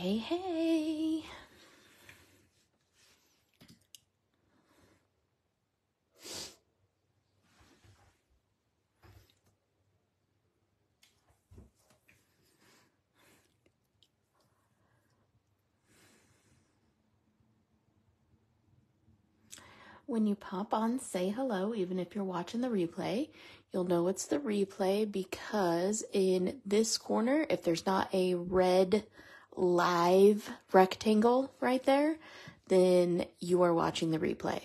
Hey, hey. When you pop on Say Hello, even if you're watching the replay, you'll know it's the replay because in this corner, if there's not a red live rectangle right there, then you are watching the replay.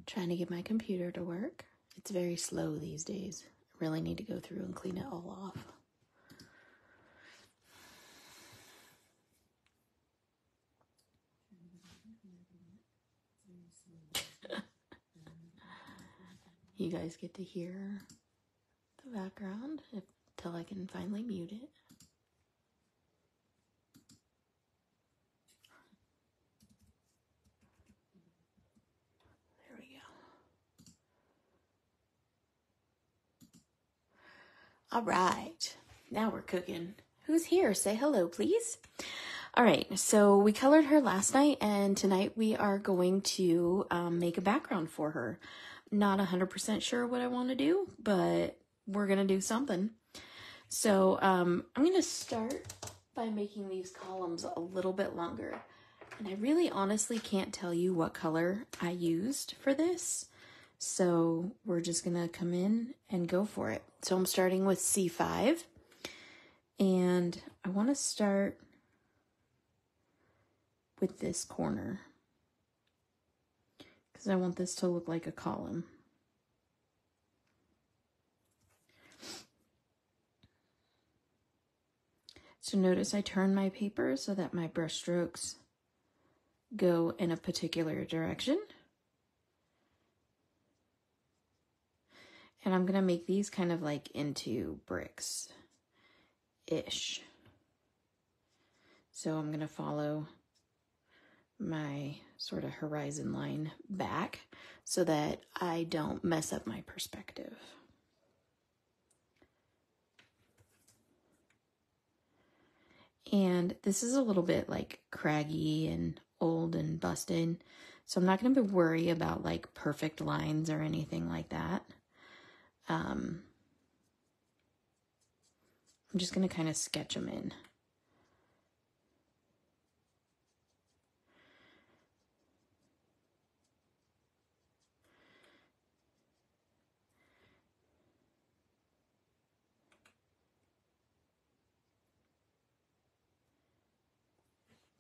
Trying to get my computer to work. It's very slow these days. I really need to go through and clean it all off. You guys get to hear the background until I can finally mute it. There we go. All right, now we're cooking. Who's here? Say hello, please. All right, so we colored her last night, and tonight we are going to make a background for her. Not 100% sure what I want to do, but we're going to do something. So I'm going to start by making these columns a little bit longer. And I really honestly can't tell you what color I used for this. So we're just going to come in and go for it. So I'm starting with C5. And I want to start with this corner, because I want this to look like a column. So notice I turn my paper so that my brush strokes go in a particular direction. And I'm going to make these kind of like into bricks-ish. So I'm going to follow my sort of horizon line back so that I don't mess up my perspective. And this is a little bit like craggy and old and busted, so I'm not going to worry about like perfect lines or anything like that. I'm just going to kind of sketch them in.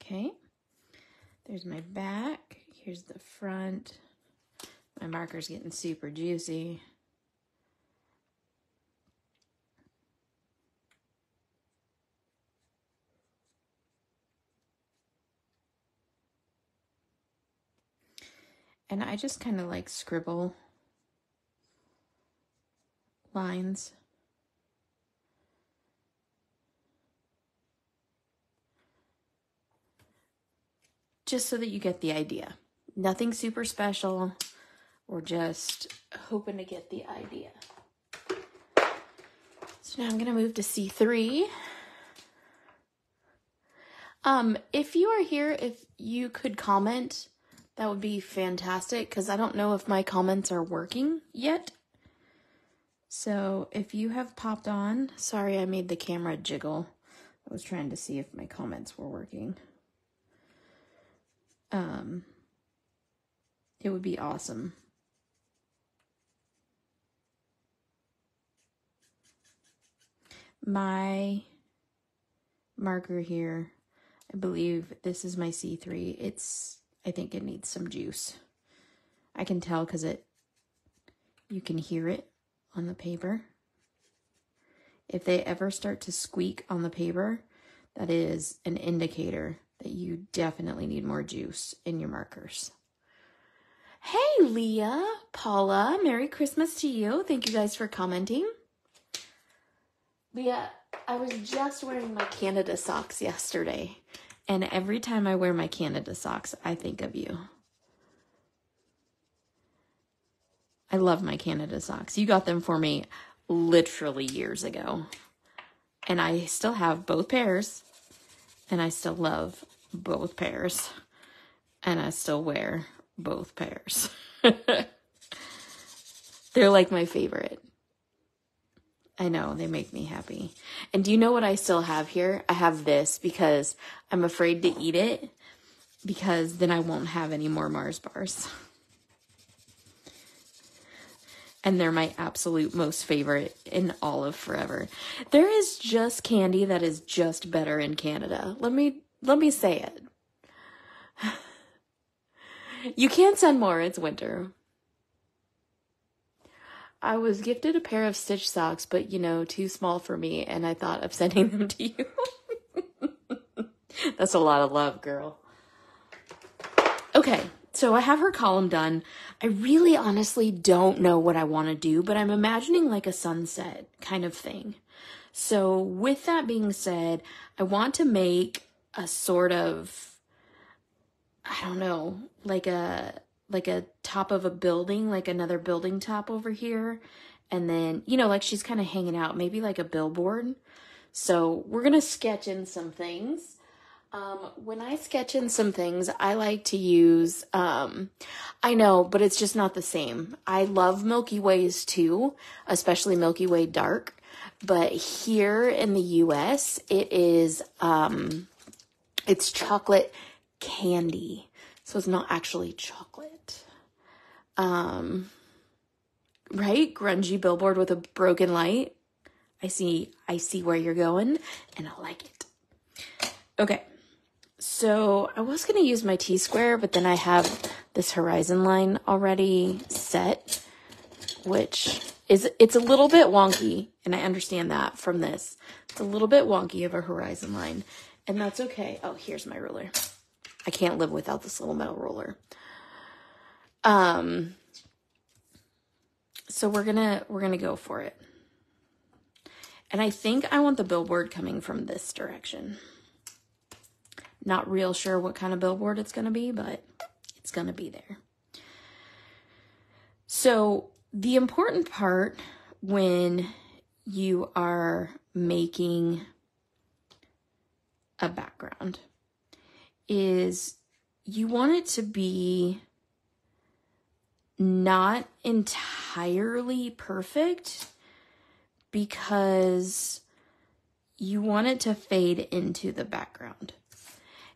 Okay, there's my back. Here's the front. My marker's getting super juicy. And I just kind of like scribble lines. Just so that you get the idea. Nothing super special. We're just hoping to get the idea. So now I'm going to move to C3. If you are here, if you could comment, that would be fantastic, because I don't know if my comments are working yet. So if you have popped on, sorry I made the camera jiggle. I was trying to see if my comments were working. It would be awesome. My marker here, I believe this is my C3. I think it needs some juice. I can tell because you can hear it on the paper. If they ever start to squeak on the paper, that is an indicator that you definitely need more juice in your markers. Hey, Leah, Paula, Merry Christmas to you. Thank you guys for commenting. Leah, I was just wearing my Canada socks yesterday, and every time I wear my Canada socks, I think of you. I love my Canada socks. You got them for me literally years ago, and I still have both pairs, and I still love both pairs, and I still wear both pairs. They're like my favorite. I know, they make me happy. And do you know what I still have here? I have this because I'm afraid to eat it because then I won't have any more Mars bars. And they're my absolute most favorite in all of forever. There is just candy that is just better in Canada. Let me say it. You can't send more, it's winter. I was gifted a pair of Stitch socks, but you know, too small for me, and I thought of sending them to you. That's a lot of love, girl. Okay, so I have her column done. I really honestly don't know what I want to do, but I'm imagining like a sunset kind of thing. So with that being said, I want to make a sort of, I don't know, like a top of a building, like another building top over here. And then, you know, like she's kind of hanging out, maybe like a billboard. So we're going to sketch in some things. When I sketch in some things, I like to use, I know, but it's just not the same. I love Milky Ways too, especially Milky Way Dark. But here in the US, it is, it's chocolate candy. So it's not actually chocolate. Right? Grungy billboard with a broken light. I see where you're going, and I like it. Okay. So I was going to use my T-square, but then I have this horizon line already set, which is, it's a little bit wonky, and I understand that from this. It's a little bit wonky of a horizon line, and that's okay. Oh, here's my ruler. I can't live without this little metal ruler. So we're gonna go for it. And I think I want the billboard coming from this direction. Not real sure what kind of billboard it's gonna be, but it's gonna be there. So the important part when you are making a background is you want it to be not entirely perfect because you want it to fade into the background.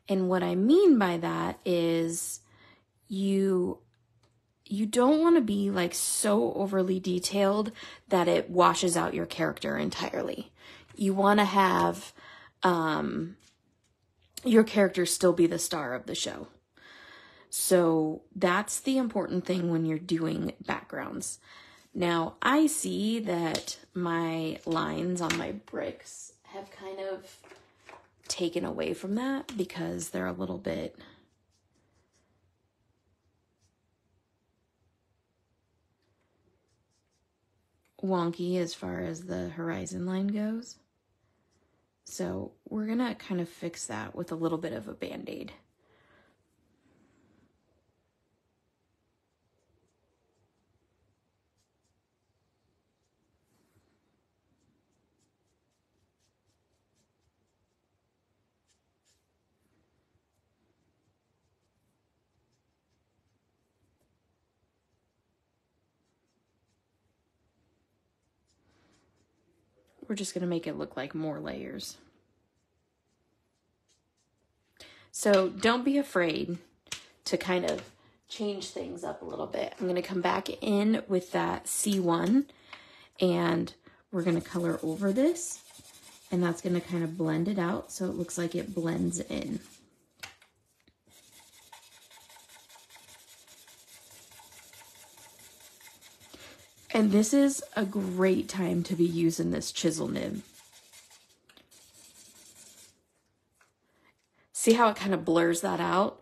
And what I mean by that is you don't want to be like so overly detailed that it washes out your character entirely. You want to have your character still be the star of the show. So that's the important thing when you're doing backgrounds. Now, I see that my lines on my bricks have kind of taken away from that because they're a little bit wonky as far as the horizon line goes. So we're gonna kind of fix that with a little bit of a Band-Aid. We're just going to make it look like more layers. So don't be afraid to kind of change things up a little bit. I'm going to come back in with that C1 and we're going to color over this, and that's going to kind of blend it out so it looks like it blends in. And this is a great time to be using this chisel nib. See how it kind of blurs that out?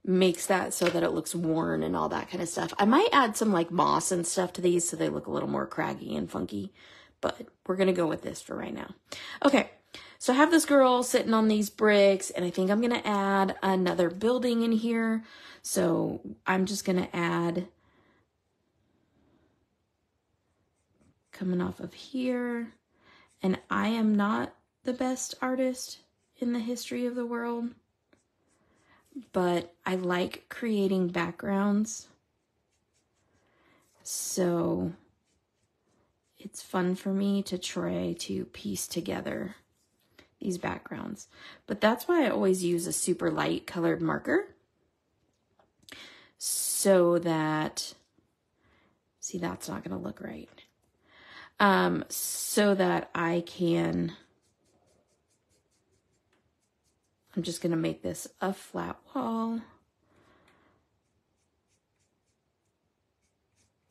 makes that so that it looks worn and all that kind of stuff. I might add some like moss and stuff to these so they look a little more craggy and funky, but we're going to go with this for right now. Okay, so I have this girl sitting on these bricks, and I think I'm going to add another building in here. So I'm just going to add, coming off of here, and I am not the best artist in the history of the world, but I like creating backgrounds, so it's fun for me to try to piece together these backgrounds. But that's why I always use a super light colored marker, so that, see, that's not going to look right, so that I can, I'm just going to make this a flat wall.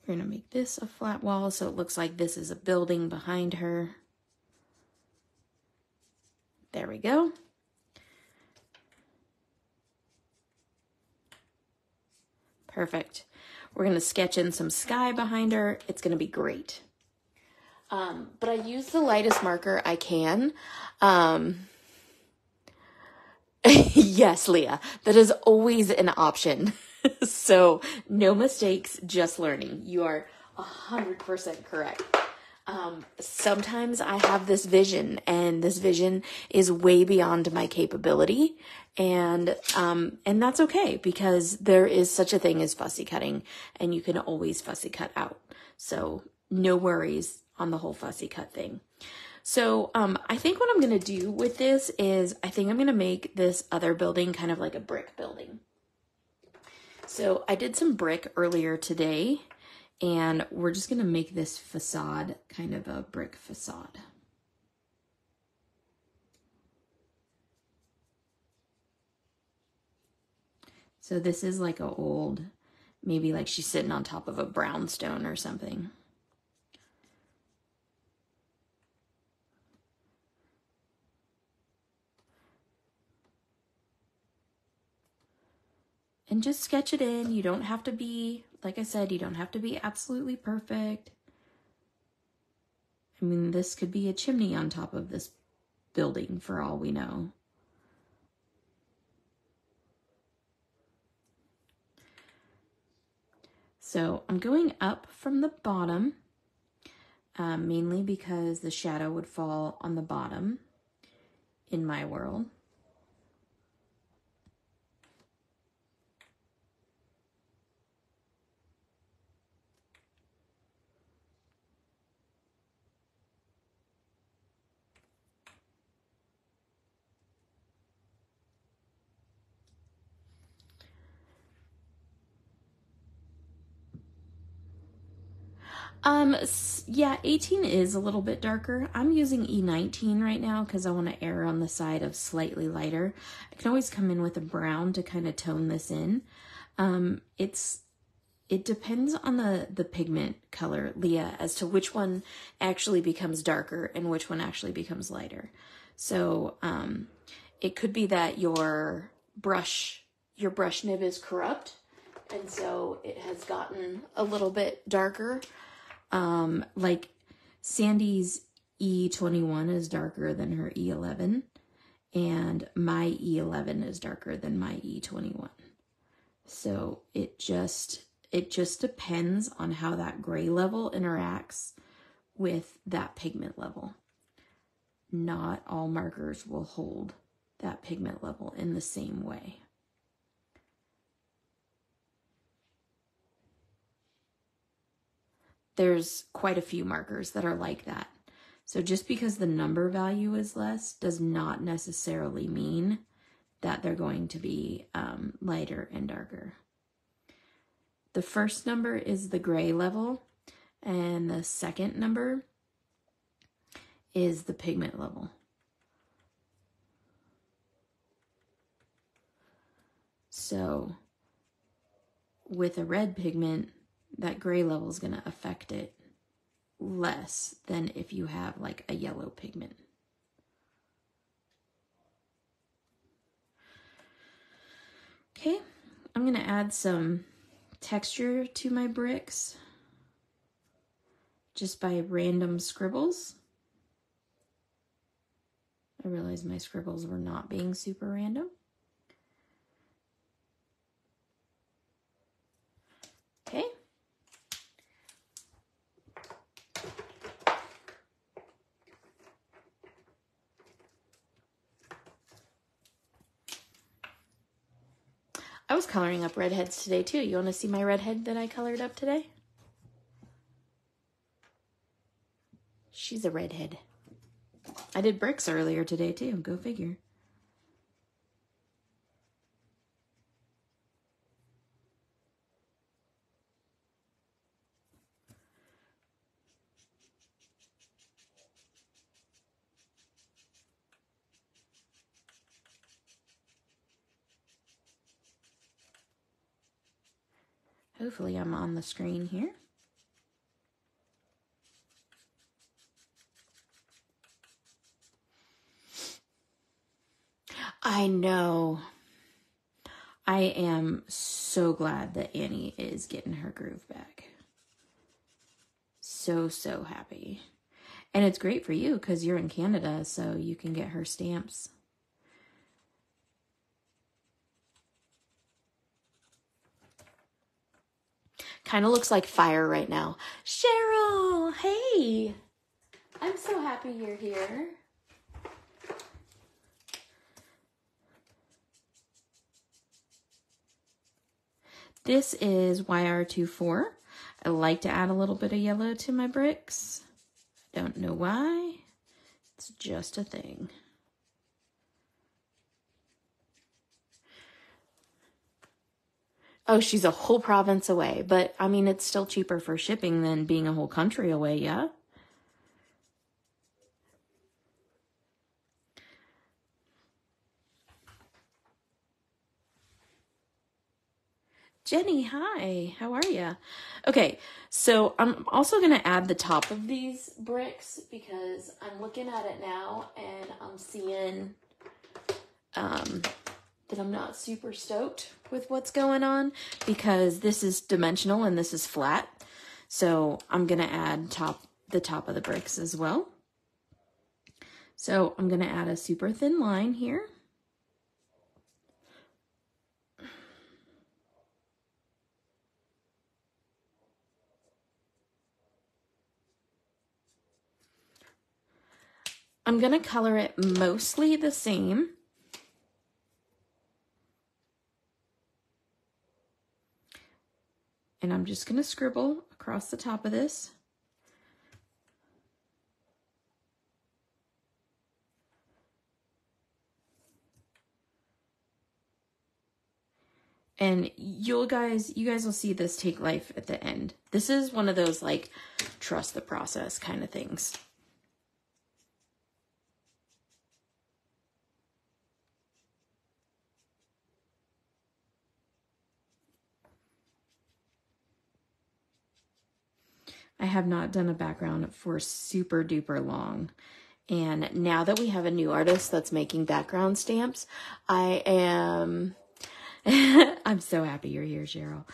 We're going to make this a flat wall so it looks like this is a building behind her. There we go. Perfect. We're going to sketch in some sky behind her. It's going to be great. But I use the lightest marker I can. Yes, Leah, that is always an option. So no mistakes, just learning. You are 100% correct. Sometimes I have this vision, and this vision is way beyond my capability, and that's okay, because there is such a thing as fussy cutting, and you can always fussy cut out. So no worries on the whole fussy cut thing. So I think what I'm going to do with this is I think I'm going to make this other building kind of like a brick building. So I did some brick earlier today, and we're just going to make this facade kind of a brick facade. So this is like a old, maybe like she's sitting on top of a brownstone or something. And just sketch it in. You don't have to be, like I said, you don't have to be absolutely perfect. I mean, this could be a chimney on top of this building for all we know. So I'm going up from the bottom, mainly because the shadow would fall on the bottom in my world. Yeah, 18 is a little bit darker. I'm using E19 right now because I want to err on the side of slightly lighter. I can always come in with a brown to kind of tone this in. It depends on the pigment color, Leah, as to which one actually becomes darker and which one actually becomes lighter. So, it could be that your brush nib is corrupt, and so it has gotten a little bit darker. Like Sandy's E21 is darker than her E11, and my E11 is darker than my E21. So it just depends on how that gray level interacts with that pigment level. Not all markers will hold that pigment level in the same way. There's quite a few markers that are like that. So just because the number value is less does not necessarily mean that they're going to be lighter and darker. The first number is the gray level, and the second number is the pigment level. So with a red pigment, that gray level is going to affect it less than if you have like a yellow pigment. Okay, I'm gonna add some texture to my bricks just by random scribbles. I realized my scribbles were not being super random. Okay. I was coloring up redheads today too. You want to see my redhead that I colored up today? She's a redhead. I did bricks earlier today too. Go figure. Hopefully I'm on the screen here. I know. I am so glad that Annie is getting her groove back. So happy. And it's great for you because you're in Canada, so you can get her stamps. Kind of looks like fire right now. Cheryl, hey. I'm so happy you're here. This is YR24. I like to add a little bit of yellow to my bricks. I don't know why. It's just a thing. Oh, she's a whole province away, but I mean, it's still cheaper for shipping than being a whole country away, yeah? Jenny, hi, how are you? Okay, so I'm also going to add the top of these bricks because I'm looking at it now and I'm seeing that I'm not super stoked with what's going on because this is dimensional and this is flat. So I'm going to add the top of the bricks as well. So I'm going to add a super thin line here. I'm going to color it mostly the same. And I'm just going to scribble across the top of this. And you guys will see this take life at the end. This is one of those like trust the process kind of things. I have not done a background for super duper long. And now that we have a new artist that's making background stamps, I am, I'm so happy you're here, Cheryl.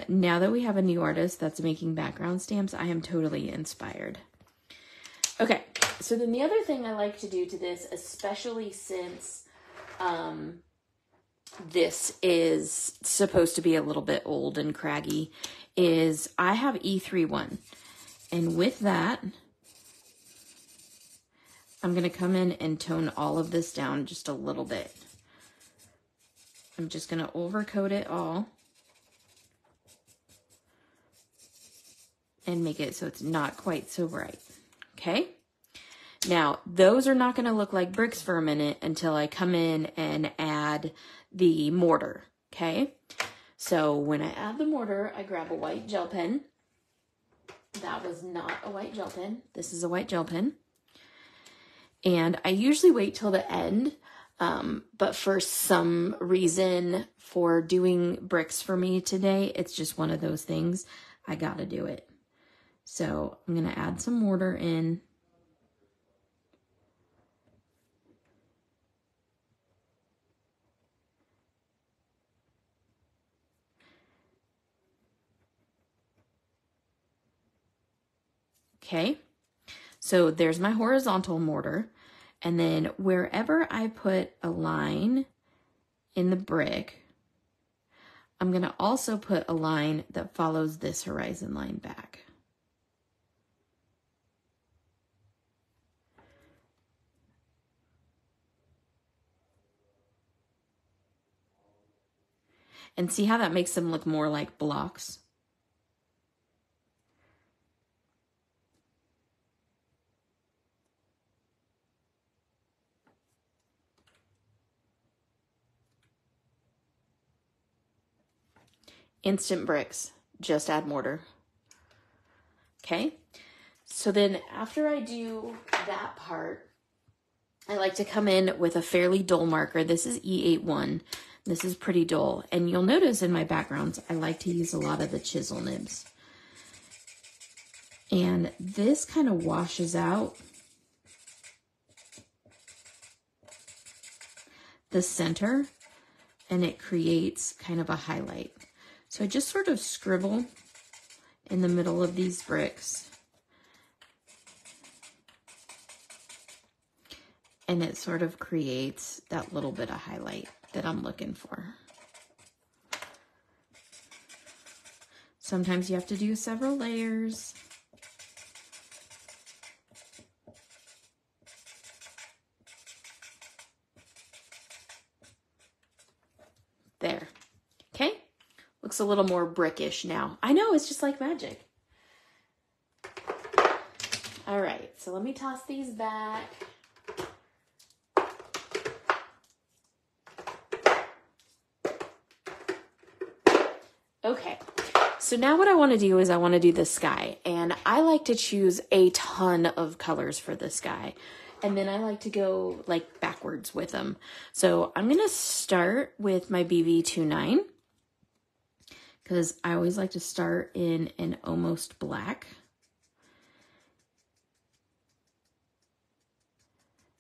Now that we have a new artist that's making background stamps, I am totally inspired. Okay, so then the other thing I like to do to this, especially since this is supposed to be a little bit old and craggy, is I have E31. And with that, I'm going to come in and tone all of this down just a little bit. I'm just going to overcoat it all and make it so it's not quite so bright. Okay? Now, those are not going to look like bricks for a minute until I come in and add the mortar. Okay? So when I add the mortar, I grab a white gel pen. That was not a white gel pen. This is a white gel pen. And I usually wait till the end, but for some reason for doing bricks for me today, it's just one of those things. I gotta do it. So I'm gonna add some mortar in. Okay, so there's my horizontal mortar. And then wherever I put a line in the brick, I'm going to also put a line that follows this horizon line back. And see how that makes them look more like blocks? Instant bricks, just add mortar. Okay, so then after I do that part, I like to come in with a fairly dull marker. This is E81. This is pretty dull. And you'll notice in my backgrounds, I like to use a lot of the chisel nibs. And this kind of washes out the center and it creates kind of a highlight. So I just sort of scribble in the middle of these bricks. And it sort of creates that little bit of highlight that I'm looking for. Sometimes you have to do several layers. There. Okay? Looks a little more brickish now. I know, it's just like magic. All right, so let me toss these back. Okay, so now what I want to do is I want to do the sky, and I like to choose a ton of colors for the sky, and then I like to go like backwards with them. So I'm going to start with my BB29 because I always like to start in an almost black.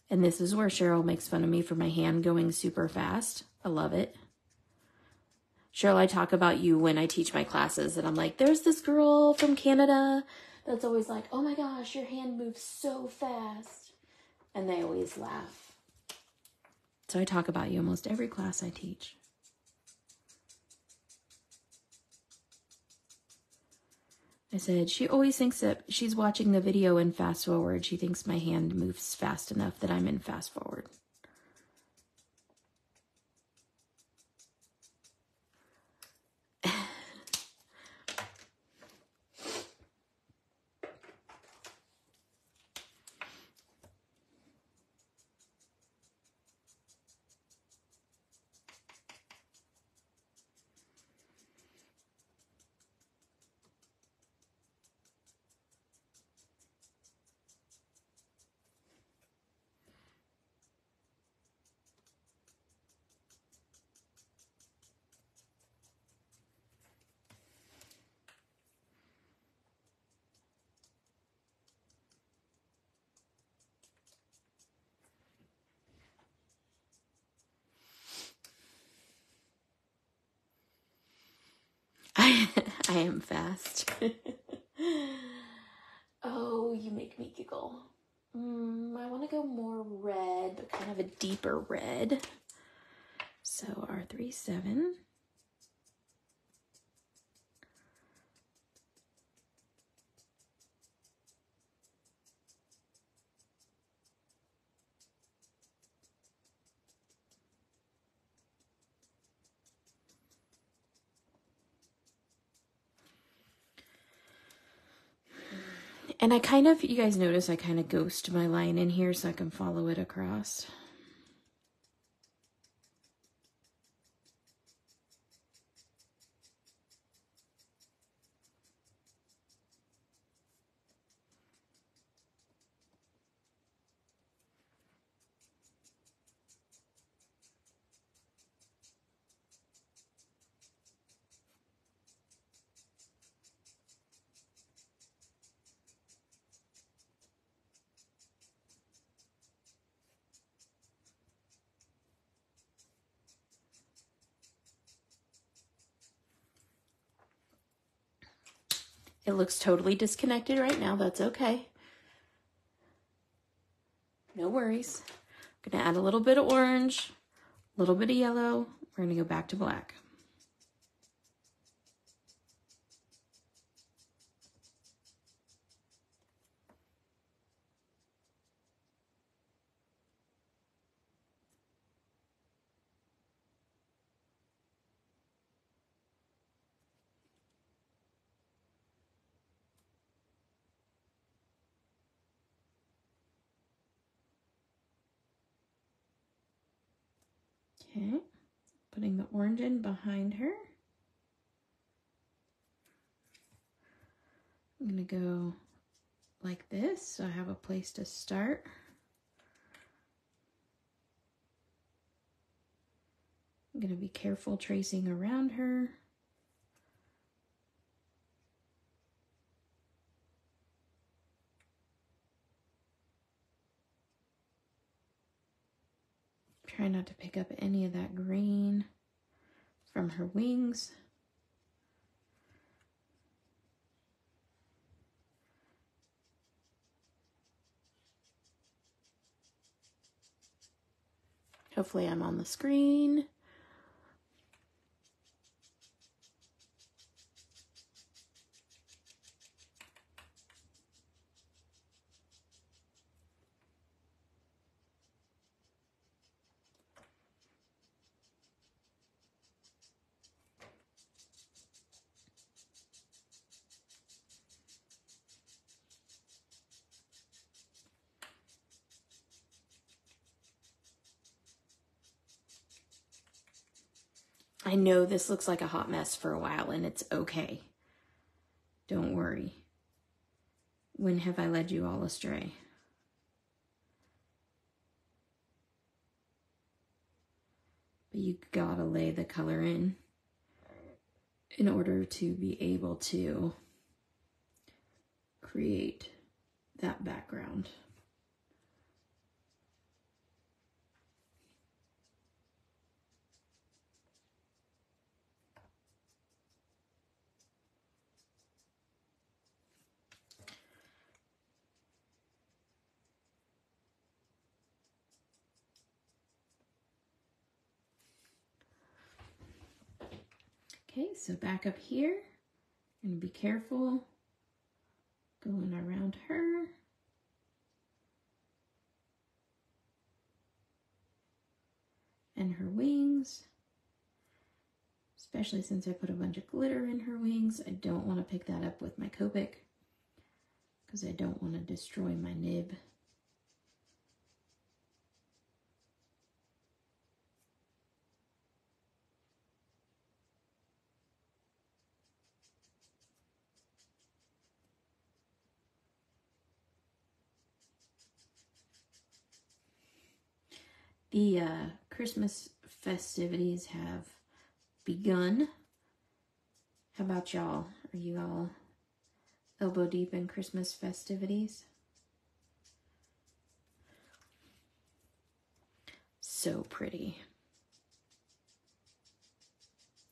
And this is where Cheryl makes fun of me for my hand going super fast. I love it. Cheryl, I talk about you when I teach my classes, and I'm like, there's this girl from Canada that's always like, oh my gosh, your hand moves so fast. And they always laugh. So I talk about you almost every class I teach. I said, she always thinks that she's watching the video in fast forward. She thinks my hand moves fast enough that I'm in fast forward. I am fast. Oh, you make me giggle. I want to go more red, but kind of a deeper red. So R37. And I kind of, you guys notice I kind of ghost my line in here so I can follow it across. It looks totally disconnected right now. That's okay. No worries. I'm going to add a little bit of orange, a little bit of yellow. We're going to go back to black. Okay, putting the orange in behind her. I'm going to go like this, so I have a place to start. I'm going to be careful tracing around her. Try not to pick up any of that green from her wings. Hopefully I'm on the screen. I know this looks like a hot mess for a while, and it's okay. Don't worry. When have I led you all astray? But you gotta lay the color in order to be able to create that background. Okay, so back up here, I'm gonna be careful going around her. And her wings, especially since I put a bunch of glitter in her wings. I don't want to pick that up with my Copic because I don't want to destroy my nib. The Christmas festivities have begun. How about y'all? Are you all elbow deep in Christmas festivities? So pretty.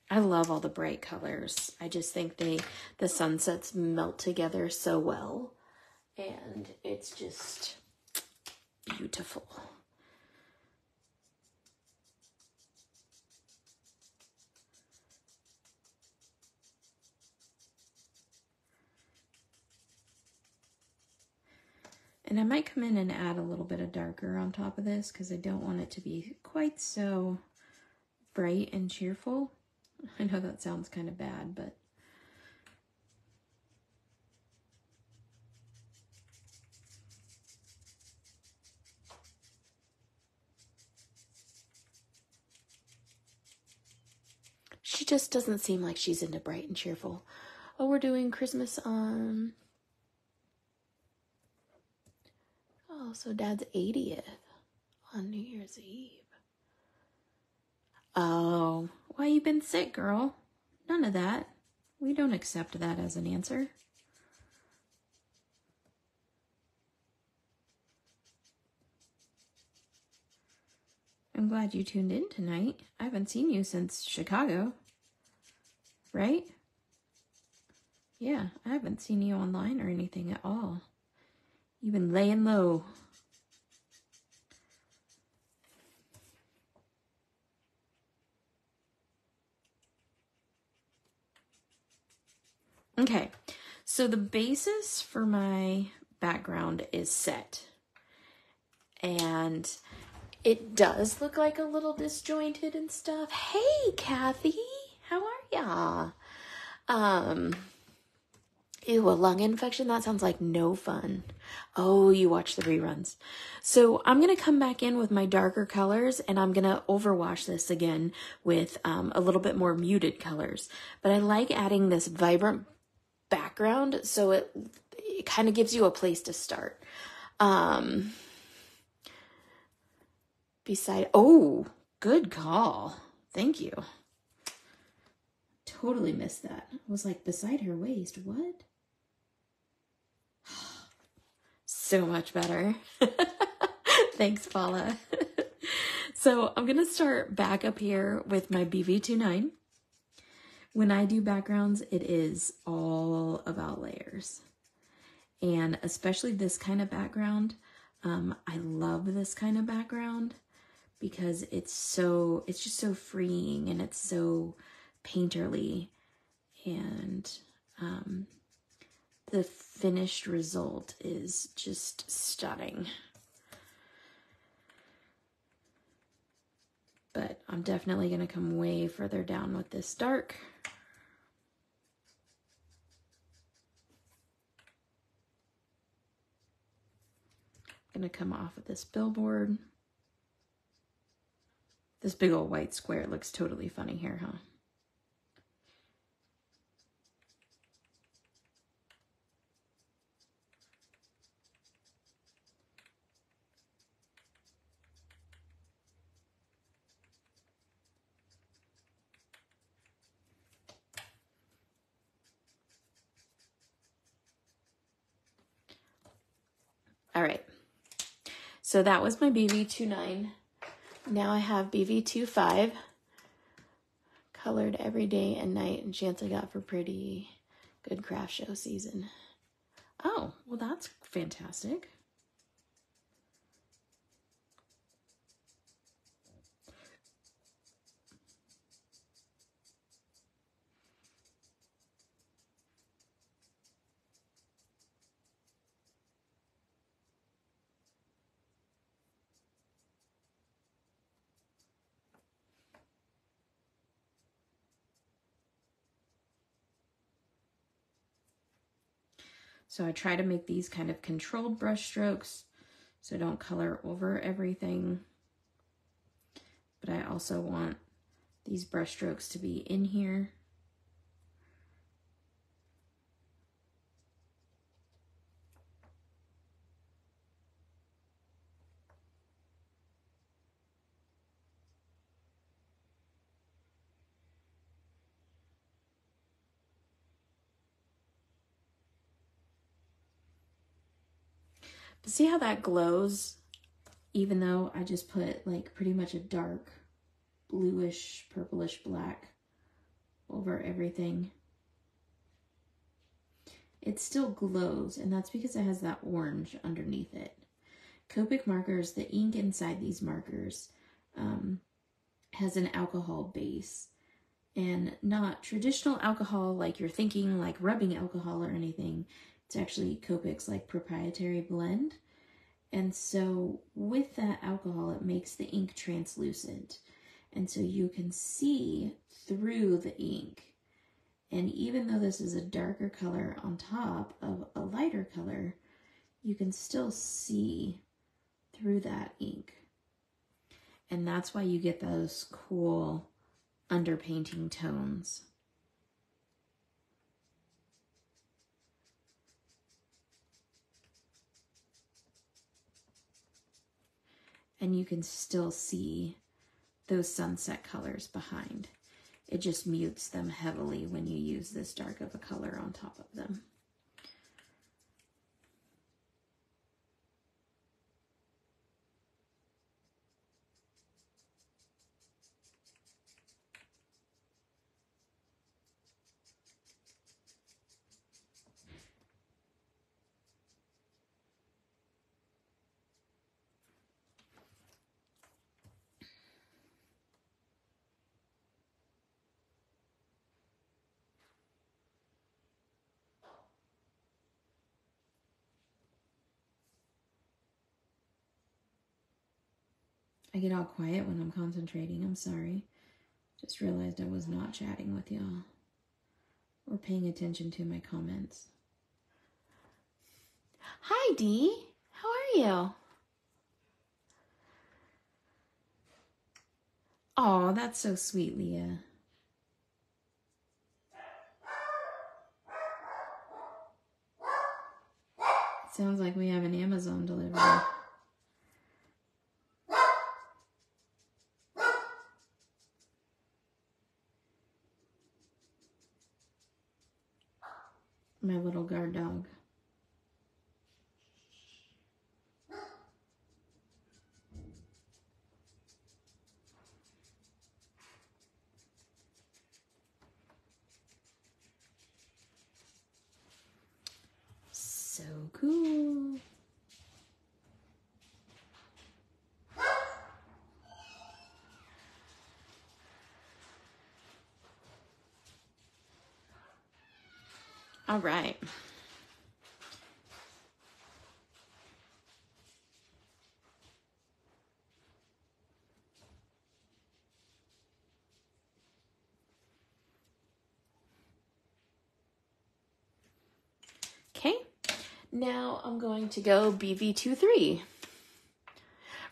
I love all the bright colors. I just think the sunsets melt together so well, and it's just beautiful. And I might come in and add a little bit of darker on top of this because I don't want it to be quite so bright and cheerful. I know that sounds kind of bad, but she just doesn't seem like she's into bright and cheerful. Oh, we're doing Christmas on... Oh, so Dad's 80th on New Year's Eve. Oh, why you been sick, girl? None of that. We don't accept that as an answer. I'm glad you tuned in tonight. I haven't seen you since Chicago, right? Yeah, I haven't seen you online or anything at all. You've been laying low. Okay, so the basis for my background is set. And it does look like a little disjointed and stuff. Hey, Kathy, how are ya? Ew, a lung infection? That sounds like no fun. Oh, you watch the reruns. So I'm going to come back in with my darker colors, and I'm going to overwash this again with a little bit more muted colors. But I like adding this vibrant background, so it kind of gives you a place to start. Oh, good call. Thank you. Totally missed that. I was like, beside her waist, what? So much better. Thanks, Paula. So I'm going to start back up here with my BV29. When I do backgrounds, it is all about layers. And especially this kind of background. I love this kind of background because it's just so freeing and it's so painterly. And the finished result is just stunning. But I'm definitely going to come way further down with this dark. I'm going to come off of this billboard. This big old white square looks totally funny here, huh? All right, so that was my BV29. Now I have BV25, colored every day and night, and chance I got for pretty good craft show season. Oh, well, that's fantastic. So I try to make these kind of controlled brush strokes so I don't color over everything. But I also want these brush strokes to be in here. But see how that glows? Even though I just put like pretty much a dark bluish, purplish black over everything. It still glows, and that's because it has that orange underneath it. Copic markers, the ink inside these markers has an alcohol base. And not traditional alcohol like you're thinking, like rubbing alcohol or anything. It's actually Copic's like proprietary blend. And so with that alcohol, it makes the ink translucent. And so you can see through the ink. And even though this is a darker color on top of a lighter color, you can still see through that ink. And that's why you get those cool underpainting tones. And you can still see those sunset colors behind. It just mutes them heavily when you use this dark of a color on top of them. I get all quiet when I'm concentrating. I'm sorry. Just realized I was not chatting with y'all or paying attention to my comments. Hi, Dee. How are you? Oh, that's so sweet, Leah. Sounds like we have an Amazon delivery. My little guard dog. So cool. All right. Okay. Now I'm going to go BV23.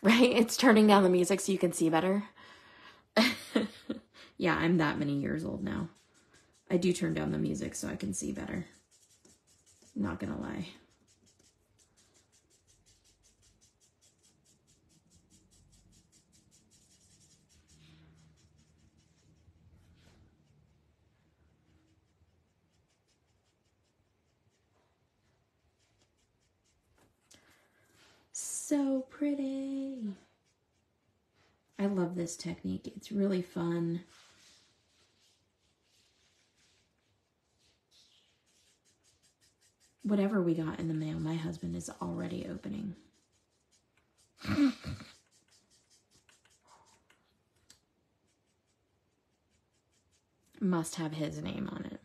Right? It's turning down the music so you can see better. Yeah, I'm that many years old now. I do turn down the music so I can see better. Not gonna lie. So pretty. I love this technique. It's really fun. Whatever we got in the mail, my husband is already opening. Must have his name on it.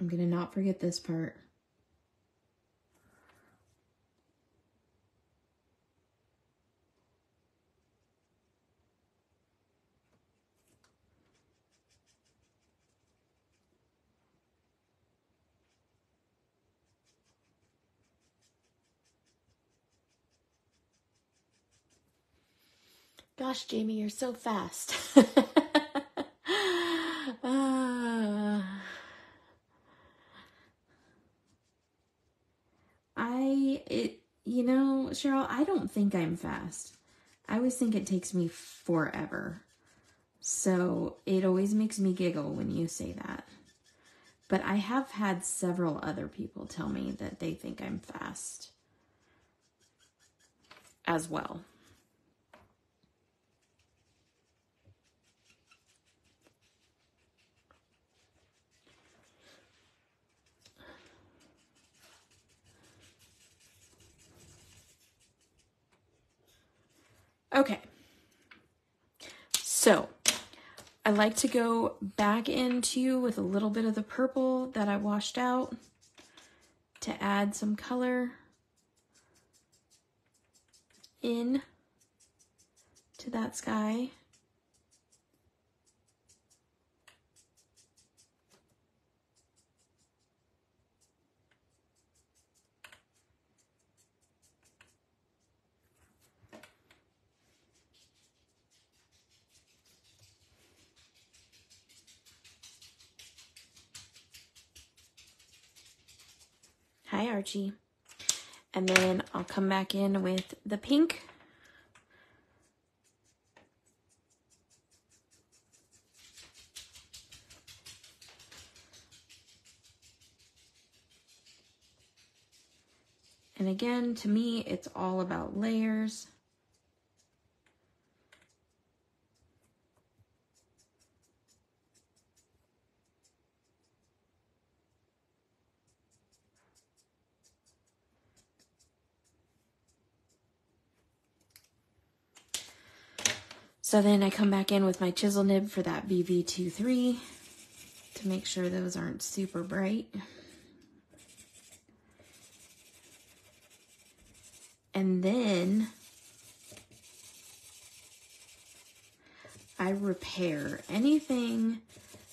I'm gonna not forget this part. Gosh, Jamie, you're so fast. You know, Cheryl, I don't think I'm fast. I always think it takes me forever. So it always makes me giggle when you say that. But I have had several other people tell me that they think I'm fast as well. Okay, so I like to go back into with a little bit of the purple that I washed out to add some color in to that sky. Hi, Archie. And then I'll come back in with the pink. And again, to me, it's all about layers. So then I come back in with my chisel nib for that BV23 to make sure those aren't super bright. And then I repair anything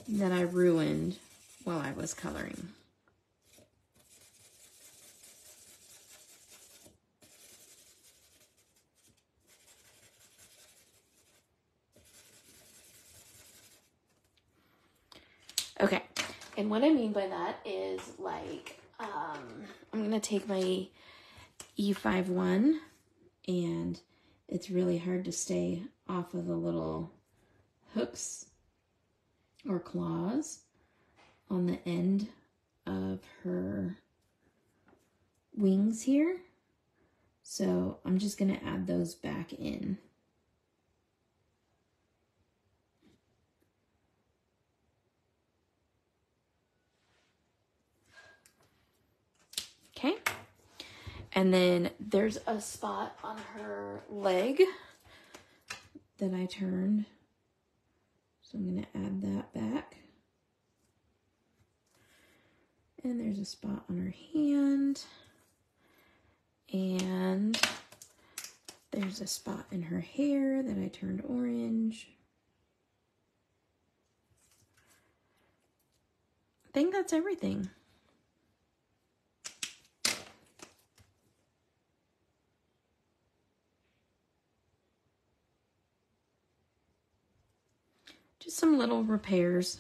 that I ruined while I was coloring. Okay, and what I mean by that is like, I'm gonna take my E51, and it's really hard to stay off of the little hooks or claws on the end of her wings here. So I'm just gonna add those back in. Okay, and then there's a spot on her leg that I turned, so I'm going to add that back. And there's a spot on her hand, and there's a spot in her hair that I turned orange. I think that's everything. Just some little repairs.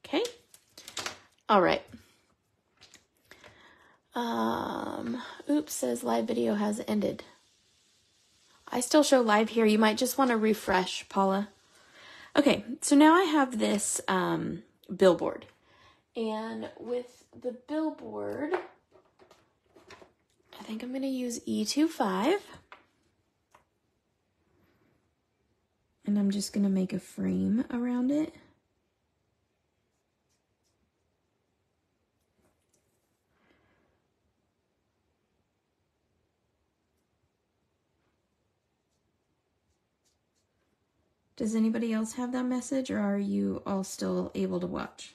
Okay. All right. Oops, says live video has ended. I still show live here. You might just want to refresh, Paula. Okay, so now I have this billboard. And with the billboard, I think I'm going to use E25. And I'm just going to make a frame around it. Does anybody else have that message, or are you all still able to watch?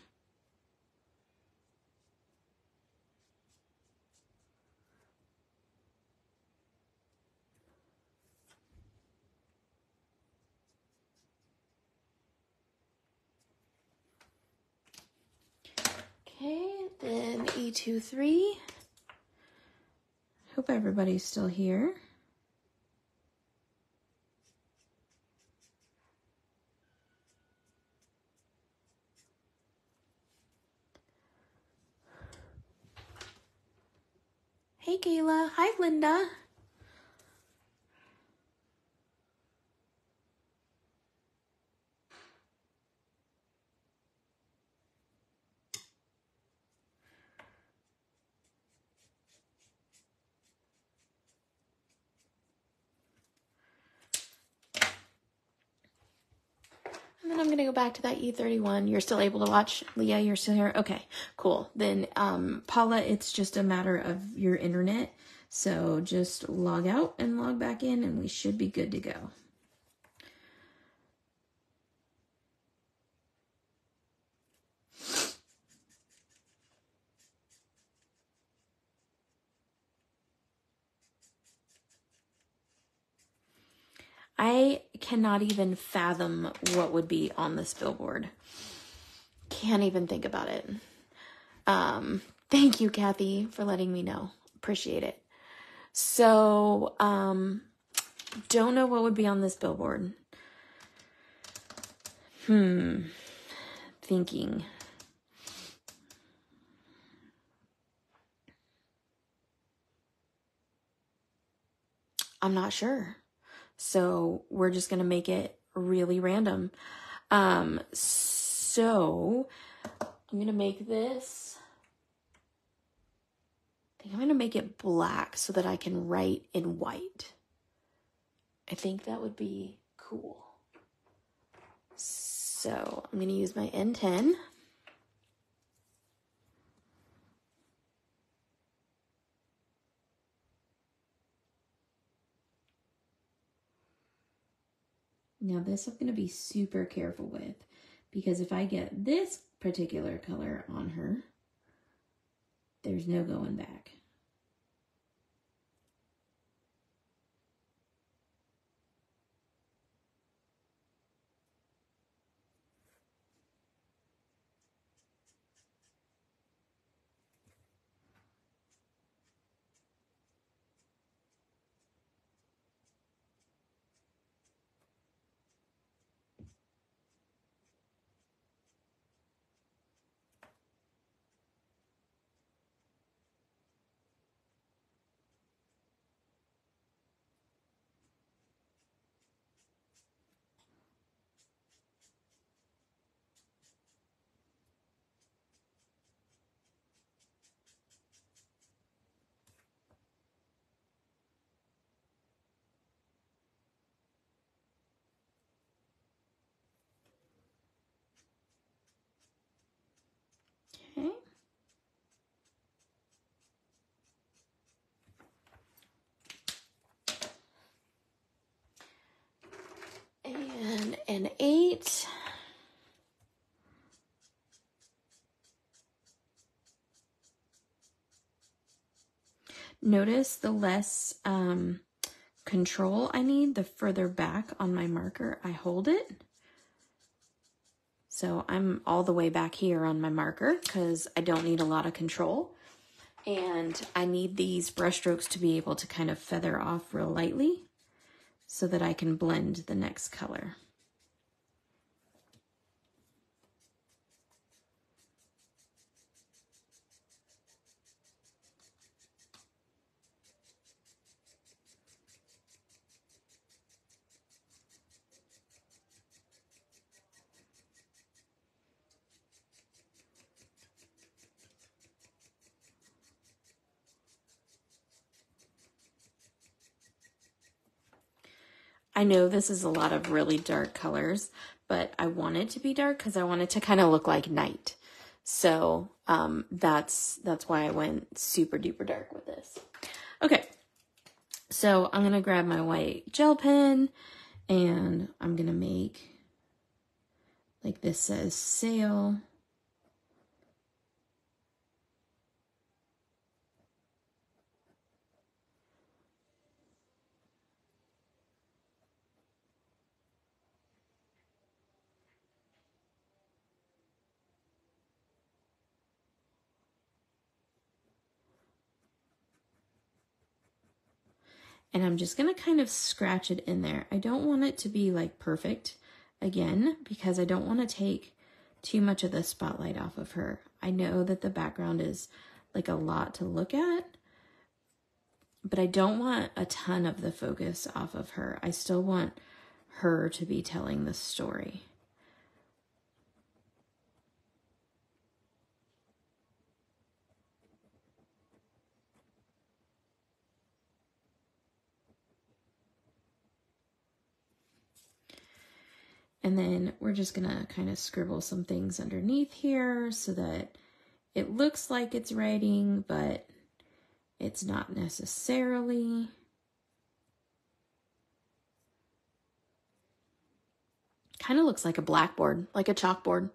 Okay, then E23. Hope everybody's still here. Hey, Kayla. Hi, Linda. And then I'm going to go back to that E31. You're still able to watch? Leah, you're still here? Okay, cool. Then, Paula, it's just a matter of your internet. So just log out and log back in, and we should be good to go. I cannot even fathom what would be on this billboard. Can't even think about it. Thank you, Kathy, for letting me know. Appreciate it. So, don't know what would be on this billboard. Thinking. I'm not sure. So we're just going to make it really random. So I'm going to make this, I think I'm going to make it black so that I can write in white. I think that would be cool. So I'm going to use my N10. Now this I'm going to be super careful with, because if I get this particular color on her, there's no going back. Okay. And an 8. Notice the less control I need, the further back on my marker I hold it. So I'm all the way back here on my marker because I don't need a lot of control. And I need these brush strokes to be able to kind of feather off real lightly so that I can blend the next color. I know this is a lot of really dark colors, but I want it to be dark because I want it to kind of look like night. So that's why I went super duper dark with this. Okay, so I'm going to grab my white gel pen and I'm going to make, like this says, sail. And I'm just going to kind of scratch it in there. I don't want it to be like perfect again, because I don't want to take too much of the spotlight off of her. I know that the background is like a lot to look at, but I don't want a ton of the focus off of her. I still want her to be telling the story. And then we're just gonna kind of scribble some things underneath here so that it looks like it's writing, but it's not necessarily. Kind of looks like a blackboard, like a chalkboard.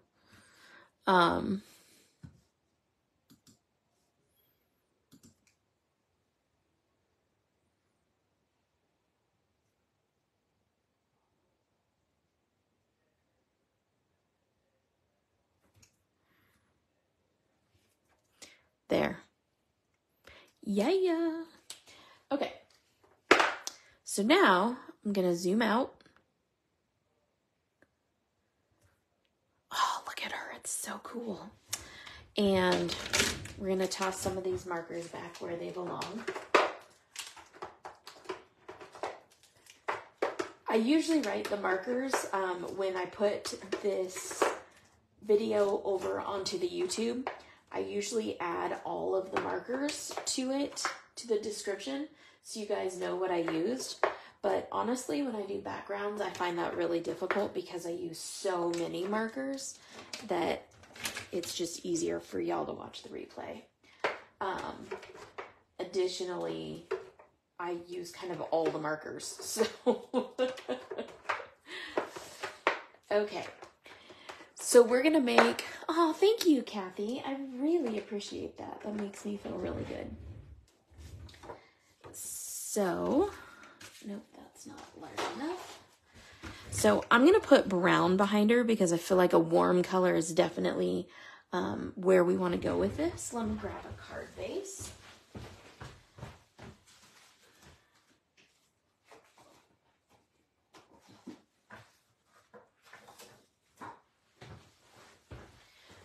There. Yeah. Okay. So now I'm going to zoom out. Oh, look at her. It's so cool. And we're going to toss some of these markers back where they belong. I usually write the markers when I put this video over onto the YouTube. I usually add all of the markers to it, to the description, so you guys know what I used. But honestly, when I do backgrounds, I find that really difficult because I use so many markers that it's just easier for y'all to watch the replay. Additionally, I use kind of all the markers, so Okay. So we're going to make, oh, thank you, Kathy. I really appreciate that. That makes me feel really good. So, nope, that's not large enough. So I'm going to put brown behind her because I feel like a warm color is definitely where we want to go with this. Let me grab a card base.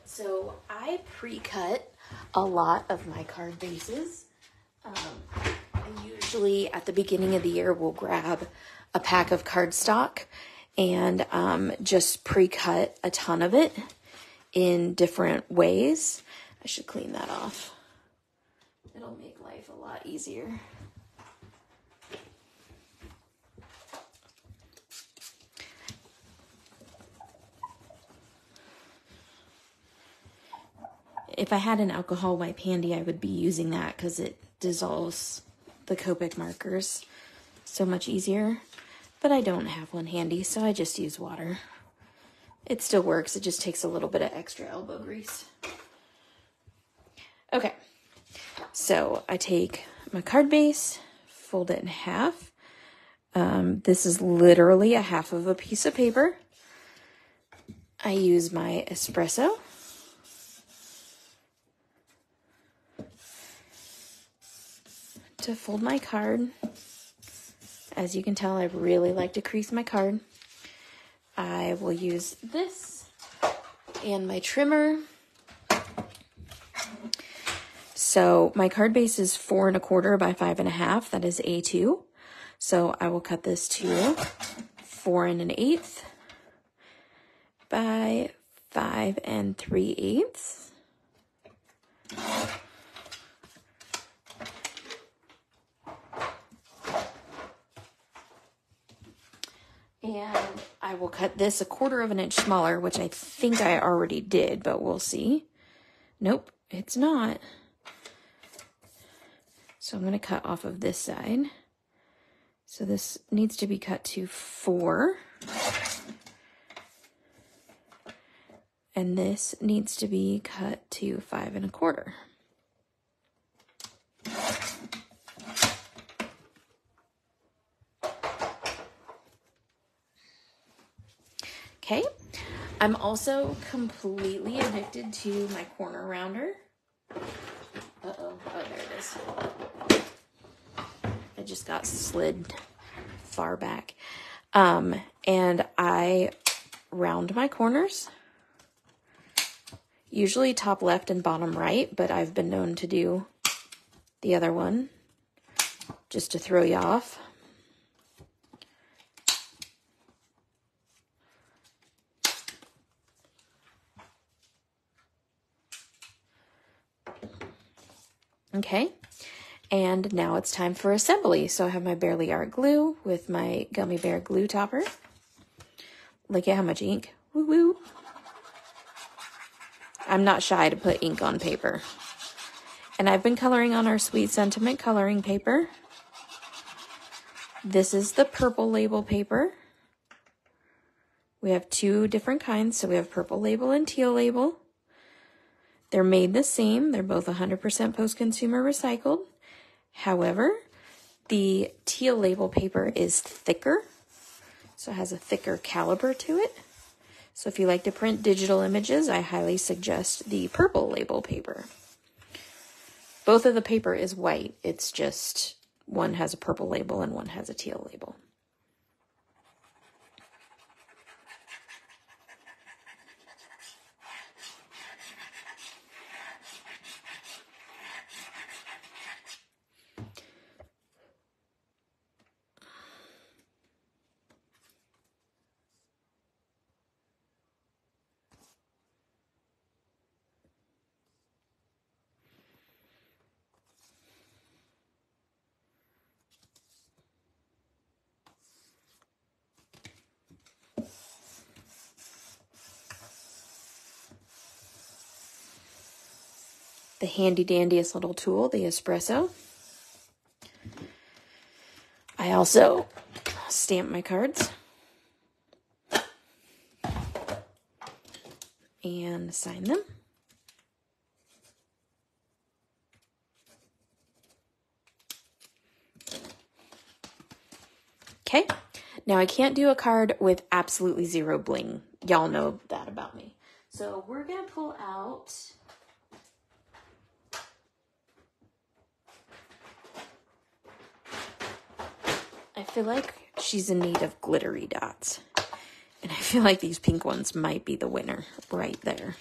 So I pre-cut a lot of my card bases. I usually at the beginning of the year will grab a pack of cardstock and just pre-cut a ton of it in different ways. I should clean that off. It'll make life a lot easier. If I had an alcohol wipe handy, I would be using that because it dissolves the Copic markers so much easier. But I don't have one handy, so I just use water. It still works. It just takes a little bit of extra elbow grease. Okay, so I take my card base, fold it in half. This is literally a half of a piece of paper. I use my espresso. To fold my card. As you can tell, I really like to crease my card. I will use this and my trimmer. So my card base is 4 1/4 by 5 1/2. That is A2. So I will cut this to 4 1/8 by 5 3/8. And I will cut this 1/4 of an inch smaller, which I think I already did, but we'll see. Nope, it's not. So I'm going to cut off of this side. So this needs to be cut to 4. And this needs to be cut to 5 1/4. Okay, I'm also completely addicted to my corner rounder. Uh-oh, oh, there it is. I just got slid far back. And I round my corners, usually top left and bottom right, but I've been known to do the other one just to throw you off. Okay, and now it's time for assembly. So I have my Barely Art glue with my Gummy Bear glue topper. Look at how much ink. Woo woo. I'm not shy to put ink on paper. And I've been coloring on our Sweet Sentiment coloring paper. This is the purple label paper. We have 2 different kinds. So we have purple label and teal label. They're made the same. They're both 100% post-consumer recycled. However, the teal label paper is thicker, so it has a thicker caliber to it. So if you like to print digital images, I highly suggest the purple label paper. Both of the paper is white. It's just one has a purple label and one has a teal label. The handy dandiest little tool, the espresso. I also stamp my cards. and sign them. Okay, now I can't do a card with absolutely zero bling. Y'all know that about me. So we're gonna pull out I feel like she's in need of glittery dots. And I feel like these pink ones might be the winner right there.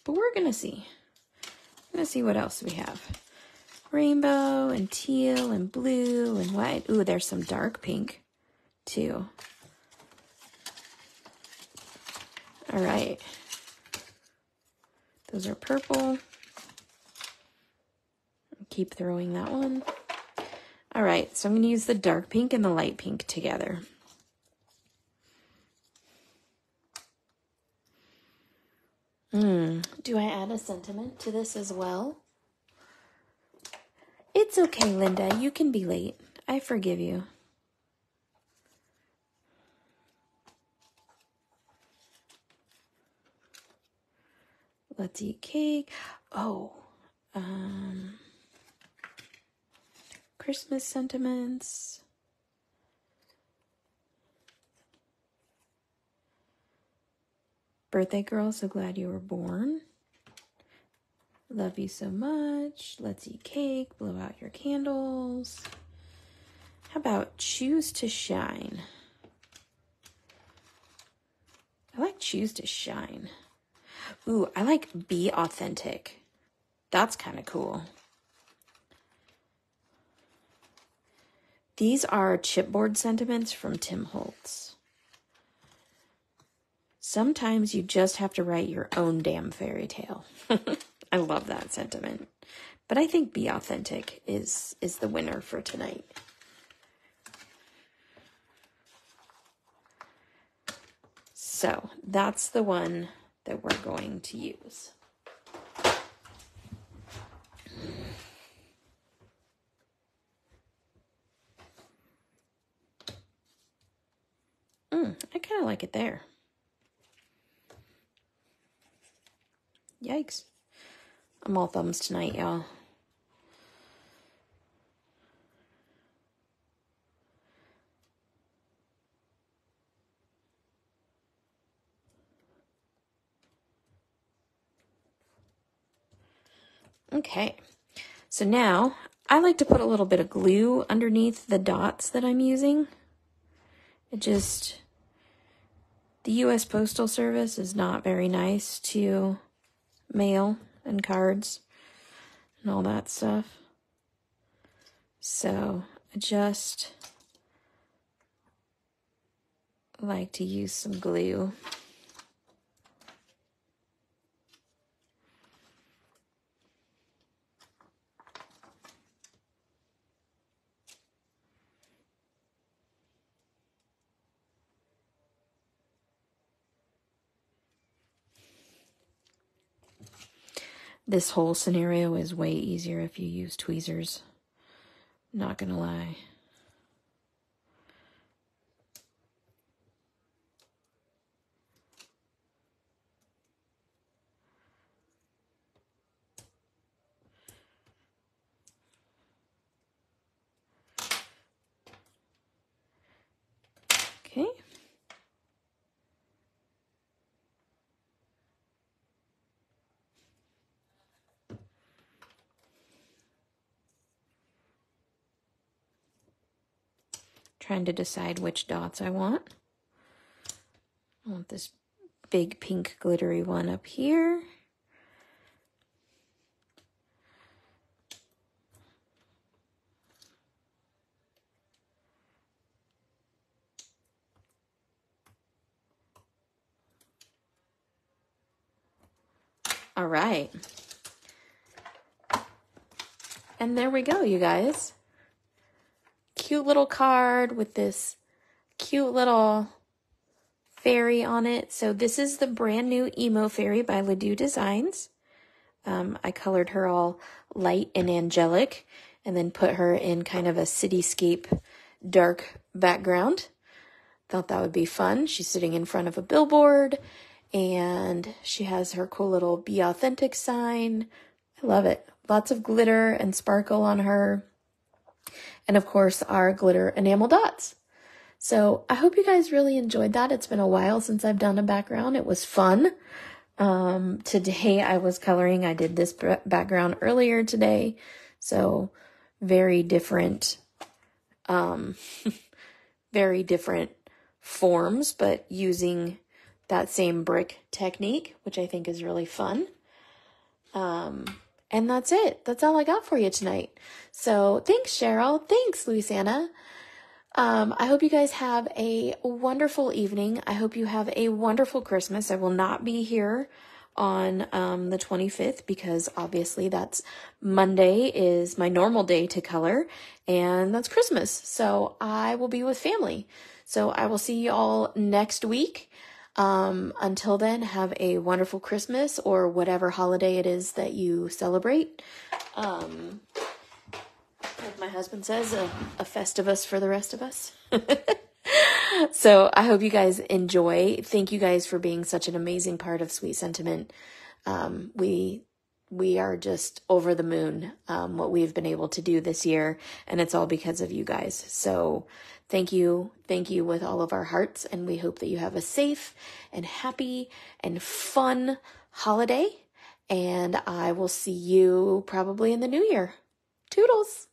But we're gonna see. We're gonna see what else we have. Rainbow and teal and blue and white. Ooh, there's some dark pink too. All right. Those are purple. Keep throwing that one. All right, so I'm going to use the dark pink and the light pink together. Do I add a sentiment to this as well? It's okay, Linda. You can be late. I forgive you. Let's eat cake. Oh, Christmas sentiments. Birthday girl, so glad you were born. Love you so much. Let's eat cake. Blow out your candles. How about choose to shine? I like choose to shine. Ooh, I like be authentic. That's kind of cool. These are chipboard sentiments from Tim Holtz. Sometimes you just have to write your own damn fairy tale. I love that sentiment. But I think be authentic is the winner for tonight. So that's the one that we're going to use. I kind of like it there. Yikes. I'm all thumbs tonight, y'all. Okay, so now I like to put a little bit of glue underneath the dots that I'm using. The U.S. Postal Service is not very nice to mail and cards and all that stuff. So I just like to use some glue. This whole scenario is way easier if you use tweezers. Not gonna lie. Okay. Trying to decide which dots I want. I want this big pink glittery one up here. All right. And there we go, you guys. Cute little card with this cute little fairy on it. So this is the brand new Emo Fairy by Ledoux Designs. I colored her all light and angelic and then put her in kind of a cityscape dark background. Thought that would be fun. She's sitting in front of a billboard And she has her cool little Be Authentic sign. I love it. Lots of glitter and sparkle on her. And of course, our glitter enamel dots. So I hope you guys really enjoyed that. It's been a while since I've done a background. It was fun. Today I was coloring. I did this background earlier today. So very different, very different forms, but using that same brick technique, which I think is really fun. And that's it. That's all I got for you tonight. So thanks, Cheryl. Thanks, Louisiana. I hope you guys have a wonderful evening. I hope you have a wonderful Christmas. I will not be here on the 25th because obviously that's Monday is my normal day to color and that's Christmas. So I will be with family. So I will see you all next week. Until then, have a wonderful Christmas or whatever holiday it is that you celebrate. Like my husband says, a festivus for the rest of us. So I hope you guys enjoy. Thank you guys for being such an amazing part of Sweet Sentiment. We are just over the moon, what we've been able to do this year, and it's all because of you guys. So thank you with all of our hearts, and we hope that you have a safe and happy and fun holiday, and I will see you probably in the new year. Toodles!